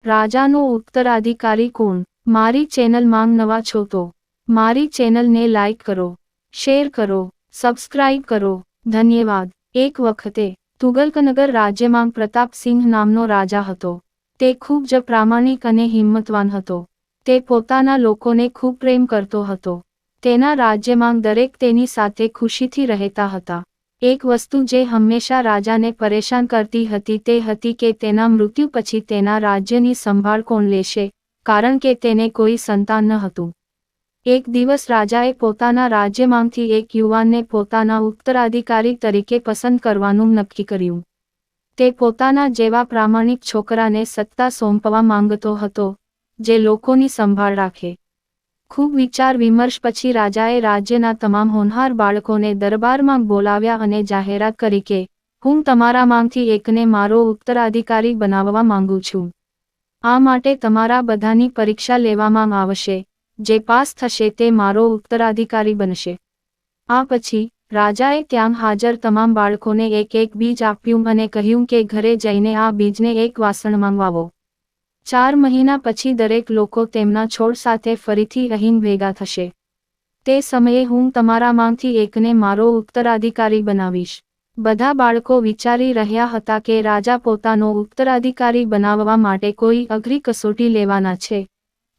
રાજાનો ઉત્તરાધિકારી કોણ? મારી ચેનલમાં નવા છો તો મારી ચેનલને લાઈક કરો, શેર કરો, સબસ્ક્રાઇબ કરો. ધન્યવાદ. એક વખતે તુગલકનગર રાજ્યમાં પ્રતાપસિંહ નામનો રાજા હતો. તે ખૂબ જ પ્રામાણિક અને હિંમતવાન હતો. તે પોતાના લોકોને ખૂબ પ્રેમ કરતો હતો. તેના રાજ્યમાં દરેક તેની સાથે ખુશીથી રહેતા હતા. એક વસ્તુ જે હંમેશા રાજાને પરેશાન કરતી હતી તે હતી કે તેના મૃત્યુ પછી તેના રાજ્યની સંભાળ કોણ લેશે, કારણ કે તેને કોઈ સંતાન ન હતું. એક દિવસ રાજાએ પોતાના રાજ્યમાંથી એક યુવાનને પોતાના ઉત્તરાધિકારી તરીકે પસંદ કરવાનું નક્કી કર્યું. તે પોતાના જેવા પ્રામાણિક છોકરાને સત્તા સોંપવા માંગતો હતો, જે લોકોની સંભાળ રાખે. ખૂબ વિચાર વિમર્શ પછી રાજાએ રાજ્યના તમામ હોનહાર બાળકોને દરબારમાં બોલાવ્યા અને જાહેરાત કરી કે હું તમારામાંથી એકને મારો ઉત્તરાધિકારી બનાવવા માંગુ છું. આ માટે તમારા બધાની પરીક્ષા લેવામાં આવશે. જે પાસ થશે તે મારો ઉત્તરાધિકારી બનશે. આ પછી રાજાએ ત્યાં હાજર તમામ બાળકોને એક એક બીજ આપ્યું અને કહ્યું કે ઘરે જઈને આ બીજને એક વાસણમાં વાવો. 4 મહિના પછી દરેક લોકો તેમના છોડ સાથે ફરીથી અહીં ભેગા થશે. તે સમયે હું તમારામાંથી એકને મારો ઉત્તરાધિકારી બનાવીશ. બધા બાળકો વિચારી રહ્યા હતા કે રાજા પોતાનો ઉત્તરાધિકારી બનાવવા માટે કોઈ અઘરી કસોટી લેવાના છે.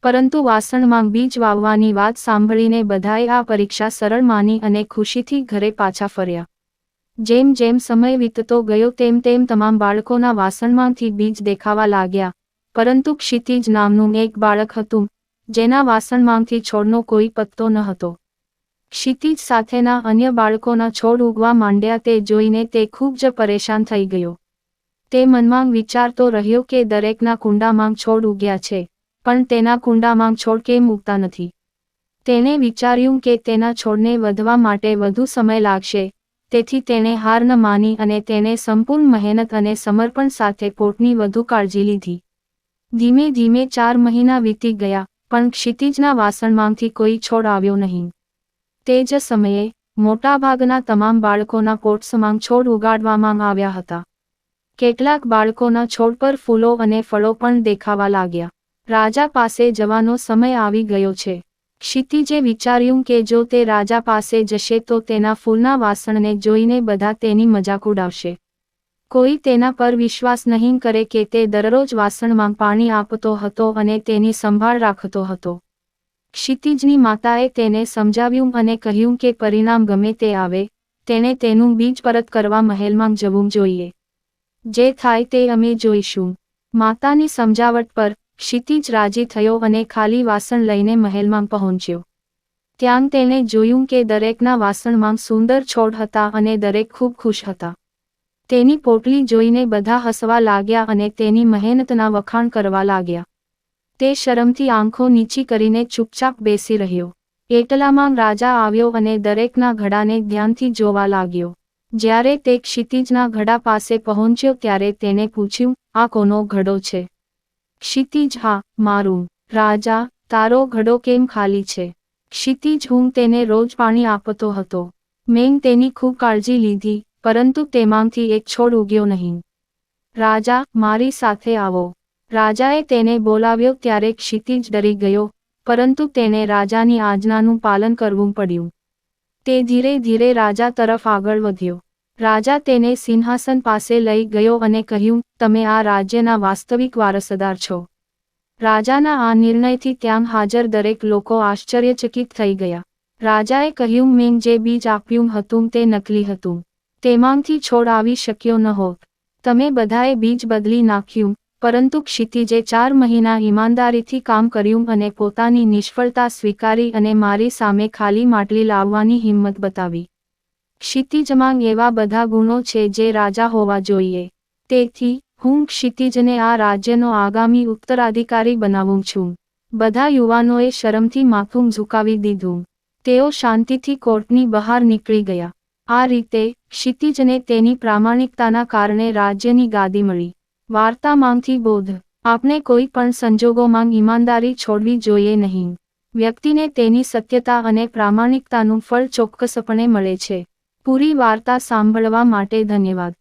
પરંતુ વાસણમાં બીજ વાવવાની વાત સાંભળીને બધાએ આ પરીક્ષા સરળ માની અને ખુશીથી ઘરે પાછા ફર્યા. જેમ જેમ સમય વીતતો ગયો તેમ તેમ તમામ બાળકોના વાસણમાંથી બીજ દેખાવા લાગ્યા, પરંતુ ક્ષિતિજ નામનું એક બાળક હતું, જેના વાસણમાંથી છોડનો કોઈ પત્તો ન હતો. ક્ષિતિજ સાથેના અન્ય બાળકોના છોડ ઉગવા માંડ્યા તે જોઈને તે ખૂબ જ પરેશાન થઈ ગયો. તે મનમાં વિચારતો રહ્યો કે દરેકના કુંડામાં છોડ ઉગ્યા છે, પણ તેના કુંડામાં છોડ કેમ ઉગતા નથી? તેણે વિચાર્યું કે તેના છોડને વધવા માટે વધુ સમય લાગશે, તેથી તેણે હાર ન માની અને તેણે સંપૂર્ણ મહેનત અને સમર્પણ સાથે પોટની વધુ કાળજી લીધી. ધીમે ધીમે 4 મહિના વીતી ગયા, પણ ક્ષિતિજના વાસણમાંથી કોઈ છોડ આવ્યો નહીં. તે જ સમયે મોટાભાગના તમામ બાળકોના પોટ્સમાં છોડ ઉગાડવામાં આવ્યા હતા. કેટલાક બાળકોના છોડ પર ફૂલો અને ફળો પણ દેખાવા લાગ્યા. રાજા પાસે જવાનો સમય આવી ગયો છે. ક્ષિતિજે વિચાર્યું કે જો તે રાજા પાસે જશે તો તેના ફૂલના વાસણને જોઈને બધા તેની મજાક ઉડાવશે. કોઈ તેના પર વિશ્વાસ નહીં કરે કે તે દરરોજ વાસણમાં પાણી આપતો હતો અને તેની સંભાળ રાખતો હતો. ક્ષિતિજની માતાએ તેને સમજાવ્યું અને કહ્યું કે પરિણામ ગમે તે આવે, તેણે તેનું બીજ પરત કરવા મહેલમાં જવું જોઈએ. જે થાય તે અમે જોઈશું. માતાની સમજાવટ પર ક્ષિતિજ રાજી થયો અને ખાલી વાસણ લઈને મહેલમાં પહોંચ્યો. ત્યાં તેણે જોયું કે દરેકના વાસણમાં સુંદર છોડ હતા અને દરેક ખૂબ ખુશ હતા. તેની પોટલી જોઈને બધા હસવા લાગ્યા અને તેની મહેનતના વખાણ કરવા લાગ્યા. તે શરમથી આંખો નીચી કરીને ચૂપચાપ બેસી રહ્યો. એટલામાં રાજા આવ્યો અને દરેકના ઘડાને ધ્યાનથી જોવા લાગ્યો. જ્યારે તે ક્ષિતિજના ઘડા પાસે પહોંચ્યો ત્યારે તેણે પૂછ્યું, આ કોનો ઘડો છે? ક્ષિતિજ: હા, મારું. રાજા: તારો ઘડો કેમ ખાલી છે? ક્ષિતિજ: હું તેને રોજ પાણી આપતો હતો. મેં તેની ખૂબ કાળજી લીધી, પરંતુ તેમાંથી એક છોડ ઉગ્યો નહીં. રાજા: મારી સાથે આવો. રાજાએ તેને બોલાવ્યો ત્યારે ક્ષિતિજ ડરી ગયો, પરંતુ તેને રાજાની આજ્ઞાનું પાલન કરવું પડ્યું. તે ધીરે ધીરે રાજા તરફ આગળ વધ્યો. રાજા તેને સિંહાસન પાસે લઈ ગયો અને કહ્યું, તમે આ રાજ્યના વાસ્તવિક વારસદાર છો. રાજાના આ નિર્ણયથી ત્યાં હાજર દરેક લોકો આશ્ચર્યચકિત થઈ ગયા. રાજાએ કહ્યું, મેં જે બીજ આપ્યું હતું તે નકલી હતું. તેમાંથી છોડ આવી શક્યો ન હોત. તમે બધાએ બીજ બદલી નાખ્યું, પરંતુ ક્ષિતિજે 4 મહિના ઈમાનદારીથી કામ કર્યું અને પોતાની નિષ્ફળતા સ્વીકારી અને મારી સામે ખાલી માટલી લાવવાની હિંમત બતાવી. ક્ષિતિજમાં એવા બધા ગુણો છે જે રાજા હોવા જોઈએ. તેથી હું ક્ષિતિજને આ રાજ્યનો આગામી ઉત્તરાધિકારી બનાવું છું. બધા યુવાનોએ શરમથી માથું ઝુકાવી દીધું. તેઓ શાંતિથી કોર્ટની બહાર નીકળી ગયા. આ રીતે ક્ષિતિજને તેની પ્રામાણિકતાના કારણે રાજ્યની ગાદી મળી. વાર્તામાંથી બોધ: આપણે કોઈ પણ સંજોગોમાં ઈમાનદારી છોડવી જોઈએ નહીં. વ્યક્તિને તેની સત્યતા અને પ્રામાણિકતાનું ફળ ચોક્કસપણે મળે છે. પૂરી વાર્તા સાંભળવા માટે ધન્યવાદ.